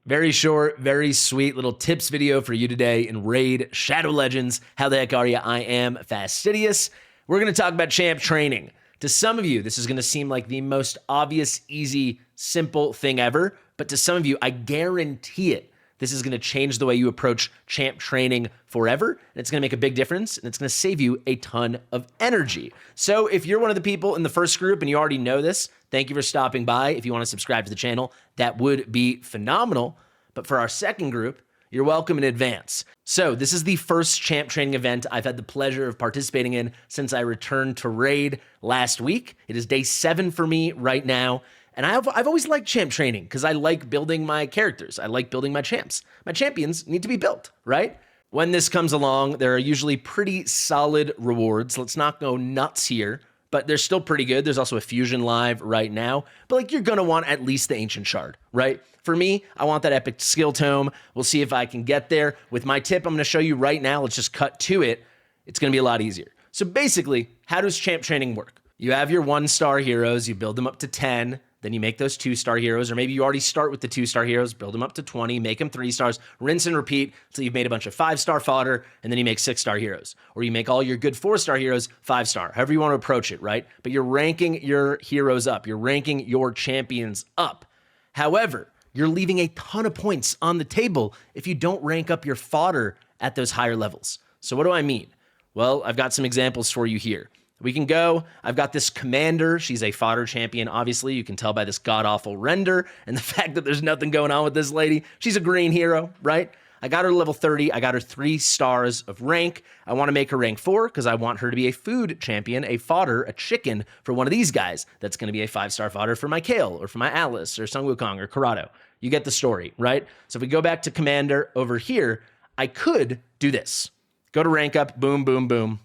Very short, very sweet little tips video for you today in Raid Shadow Legends. How the heck are you? I am Fastidious. We're going to talk about champ training. To some of you, this is going to seem like the most obvious, easy, simple thing ever. But to some of you, I guarantee it, this is going to change the way you approach champ training forever. And it's going to make a big difference. And it's going to save you a ton of energy. So if you're one of the people in the first group and you already know this, thank you for stopping by. If you want to subscribe to the channel, that would be phenomenal. But for our second group, you're welcome in advance. So this is the first champ training event I've had the pleasure of participating in since I returned to Raid last week. It is day 7 for me right now. And I've always liked champ training because I like building my characters. I like building my champs. My champions need to be built, right? When this comes along, there are usually pretty solid rewards. Let's not go nuts here, but they're still pretty good. There's also a fusion live right now, but like you're gonna want at least the ancient shard, right? For me, I want that epic skill tome. We'll see if I can get there. With my tip I'm gonna show you right now, let's just cut to it. It's gonna be a lot easier. So basically, how does champ training work? You have your 1-star heroes, you build them up to 10, then you make those 2-star heroes, or maybe you already start with the 2-star heroes, build them up to 20, make them 3 stars, rinse and repeat until you've made a bunch of 5-star fodder, and then you make 6-star heroes. Or you make all your good 4-star heroes 5-star, however you want to approach it, right? But you're ranking your heroes up. You're ranking your champions up. However, you're leaving a ton of points on the table if you don't rank up your fodder at those higher levels. So what do I mean? Well, I've got some examples for you here. We can go, I've got this commander. She's a fodder champion, obviously. You can tell by this god-awful render and the fact that there's nothing going on with this lady. She's a green hero, right? I got her to level 30. I got her 3 stars of rank. I want to make her rank 4 because I want her to be a food champion, a fodder, a chicken for one of these guys. That's going to be a 5-star fodder for my Kale or for my Atlas or Sun Wukong or Corrado. You get the story, right? So if we go back to commander over here, I could do this. Go to rank up, boom, boom, boom.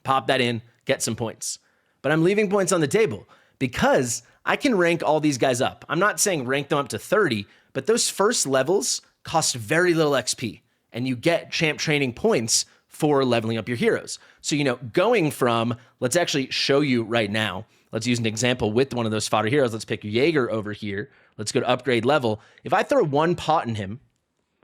Pop that in. Get some points. But I'm leaving points on the table because I can rank all these guys up. I'm not saying rank them up to 30, but those first levels cost very little XP and you get champ training points for leveling up your heroes. So, going from, let's actually show you right now. Let's use an example with one of those fodder heroes. Let's pick Jaeger over here. Let's go to upgrade level. If I throw 1 pot in him,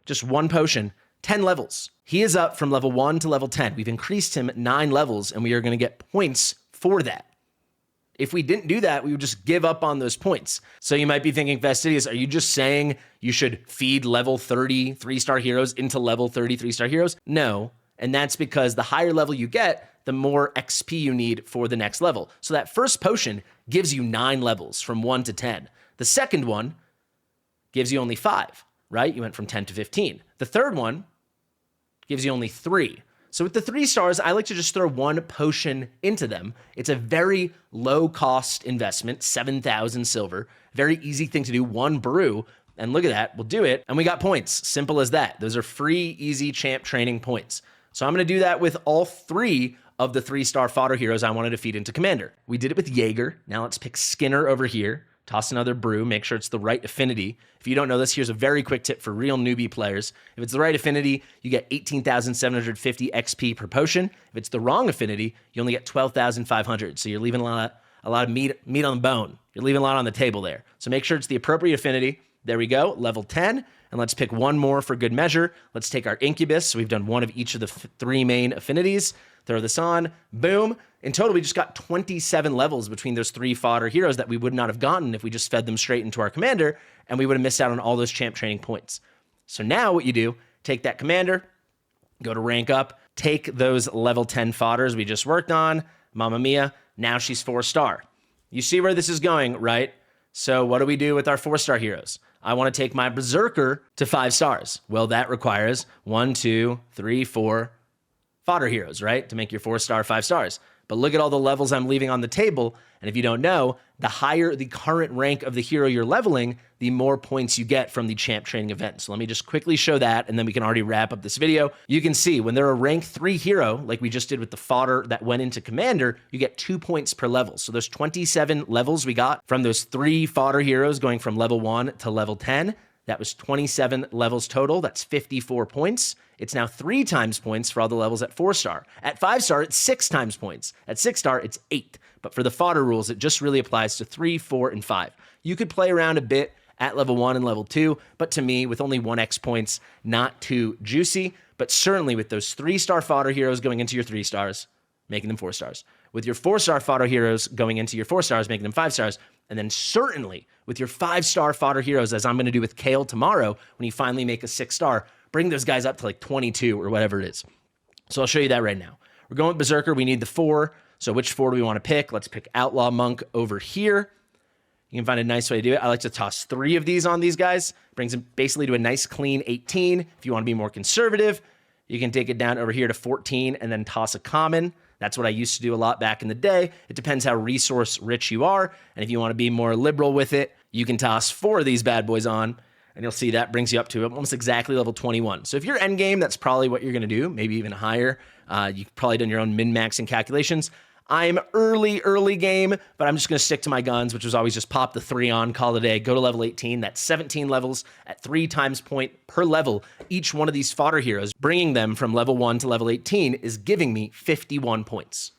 just 1 potion, 10 levels. He is up from level 1 to level 10. We've increased him 9 levels, and we are going to get points for that. If we didn't do that, we would just give up on those points. So you might be thinking, Fastidious, are you just saying you should feed level 30 3-star heroes into level 30 3-star heroes? No, and that's because the higher level you get, the more XP you need for the next level. So that first potion gives you 9 levels from 1 to 10. The second one gives you only 5, right? You went from 10 to 15. The third one gives you only 3. So with the 3 stars, I like to just throw 1 potion into them. It's a very low cost investment, 7,000 silver. Very easy thing to do, 1 brew. And look at that, we'll do it. And we got points, simple as that. Those are free, easy champ training points. So I'm gonna do that with all 3 of the 3-star fodder heroes I wanted to feed into commander. We did it with Jaeger. Now let's pick Skinner over here. Toss another brew, make sure it's the right affinity. If you don't know this, here's a very quick tip for real newbie players. If it's the right affinity, you get 18,750 XP per potion. If it's the wrong affinity, you only get 12,500. So you're leaving a lot of meat on the bone. You're leaving a lot on the table there. So make sure it's the appropriate affinity. There we go, level 10. And let's pick 1 more for good measure. Let's take our Incubus. So we've done 1 of each of the 3 main affinities. Throw this on, boom. In total, we just got 27 levels between those 3 fodder heroes that we would not have gotten if we just fed them straight into our commander, and we would have missed out on all those champ training points. So now what you do, take that commander, go to rank up, take those level 10 fodders we just worked on, Mamma Mia, now she's 4-star. You see where this is going, right? So what do we do with our 4-star heroes? I want to take my Berserker to 5 stars. Well, that requires 1, 2, 3, 4 fodder heroes, right? To make your 4-star, 5 stars. But look at all the levels I'm leaving on the table. And if you don't know, the higher the current rank of the hero you're leveling, the more points you get from the champ training event. So let me just quickly show that, and then we can already wrap up this video. You can see when they're a rank 3 hero, like we just did with the fodder that went into commander, you get 2 points per level. So those 27 levels we got from those 3 fodder heroes going from level 1 to level 10, that was 27 levels total. That's 54 points. It's now 3 times points for all the levels at 4-star. At 5-star, it's 6 times points. At 6-star, it's 8. But for the fodder rules, it just really applies to 3, 4, and 5. You could play around a bit at level 1 and level 2, but to me, with only 1x points, not too juicy, but certainly with those 3-star fodder heroes going into your 3 stars, making them 4 stars. With your 4-star fodder heroes going into your 4 stars, making them 5 stars, and then certainly with your 5-star fodder heroes, as I'm going to do with Kale tomorrow, when you finally make a 6-star, bring those guys up to like 22 or whatever it is. So I'll show you that right now. We're going with Berserker. We need the 4. So which 4 do we want to pick? Let's pick Outlaw Monk over here. You can find a nice way to do it. I like to toss 3 of these on these guys. Brings them basically to a nice clean 18. If you want to be more conservative, you can take it down over here to 14 and then toss a common. That's what I used to do a lot back in the day. It depends how resource rich you are. And if you want to be more liberal with it, you can toss 4 of these bad boys on. And you'll see that brings you up to almost exactly level 21. So if you're endgame, that's probably what you're going to do, maybe even higher. You've probably done your own min-maxing calculations. I'm early game, but I'm just going to stick to my guns, which was always just pop the 3 on, call it a day, go to level 18. That's 17 levels at 3 times point per level. Each one of these fodder heroes, bringing them from level 1 to level 18, is giving me 51 points.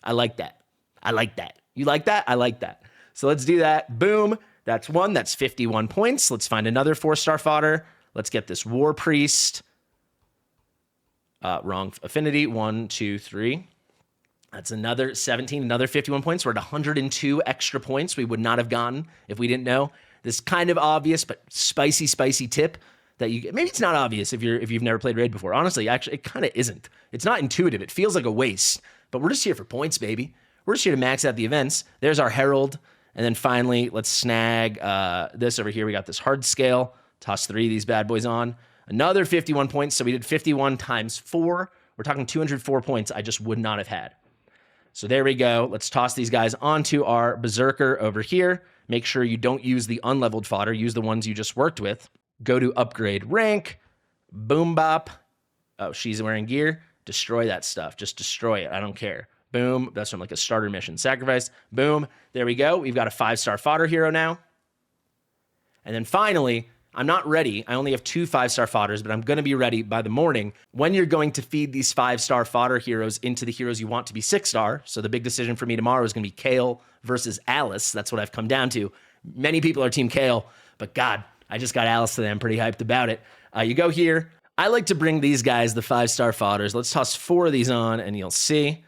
I like that. I like that. You like that? I like that. So let's do that. Boom. That's 1. That's 51 points. Let's find another 4-star fodder. Let's get this War Priest. Wrong affinity. 1, 2, 3. That's another 17, another 51 points. We're at 102 extra points we would not have gotten if we didn't know. This kind of obvious but spicy tip that you get. Maybe it's not obvious if you've never played Raid before. Honestly, actually, it kind of isn't. It's not intuitive. It feels like a waste, but we're just here for points, baby. We're just here to max out the events. There's our Herald. And then finally, let's snag this over here. We got this hard scale. Toss 3 of these bad boys on. Another 51 points. So we did 51 times 4. We're talking 204 points I just would not have had. So there we go. Let's toss these guys onto our Berserker over here. Make sure you don't use the unleveled fodder. Use the ones you just worked with. Go to upgrade rank. Boom bop. Oh, she's wearing gear. Destroy that stuff. Just destroy it. I don't care. Boom. That's from like a starter mission. Sacrifice. Boom. There we go. We've got a 5-star fodder hero now. And then finally, I'm not ready. I only have 2 5-star fodders, but I'm going to be ready by the morning when you're going to feed these 5-star fodder heroes into the heroes you want to be 6-star. So the big decision for me tomorrow is going to be Kale versus Alice. That's what I've come down to. Many people are team Kale, but God, I just got Alice today. I'm pretty hyped about it. You go here. I like to bring these guys, the 5-star fodders. Let's toss 4 of these on and you'll see.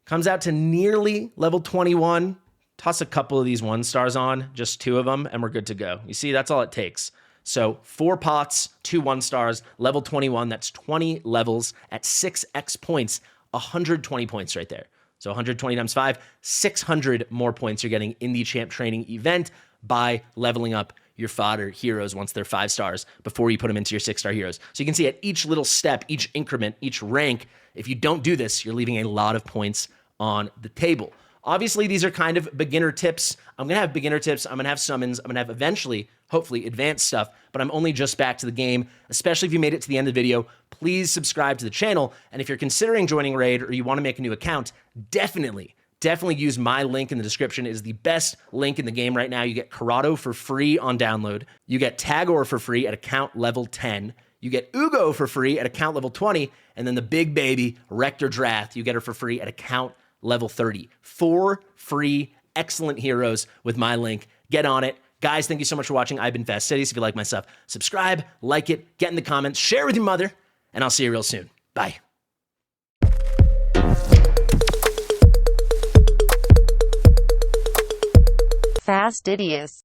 Comes out to nearly level 21. Toss a couple of these 1-stars on, just 2 of them, and we're good to go. You see, that's all it takes. So 4 pots, 2 1-stars, level 21. That's 20 levels at 6x points, 120 points right there. So 120 times 5, 600 more points you're getting in the champ training event by leveling up your fodder heroes once they're 5 stars before you put them into your 6-star heroes. So you can see at each little step, each increment, each rank, if you don't do this, you're leaving a lot of points on the table. Obviously, these are kind of beginner tips. I'm going to have beginner tips. I'm going to have summons. I'm going to have eventually, hopefully, advanced stuff. But I'm only just back to the game, especially if you made it to the end of the video. Please subscribe to the channel. And if you're considering joining Raid or you want to make a new account, definitely use my link in the description. It is the best link in the game right now. You get Corrado for free on download. You get Tagoar for free at account level 10. You get Uugo for free at account level 20. And then the big baby, Rector Drath, you get her for free at account level 30. 4 free, excellent heroes with my link. Get on it. Guys, thank you so much for watching. I've been Fastidious. If you like my stuff, subscribe, like it, get in the comments, share with your mother, and I'll see you real soon. Bye. Fastidious.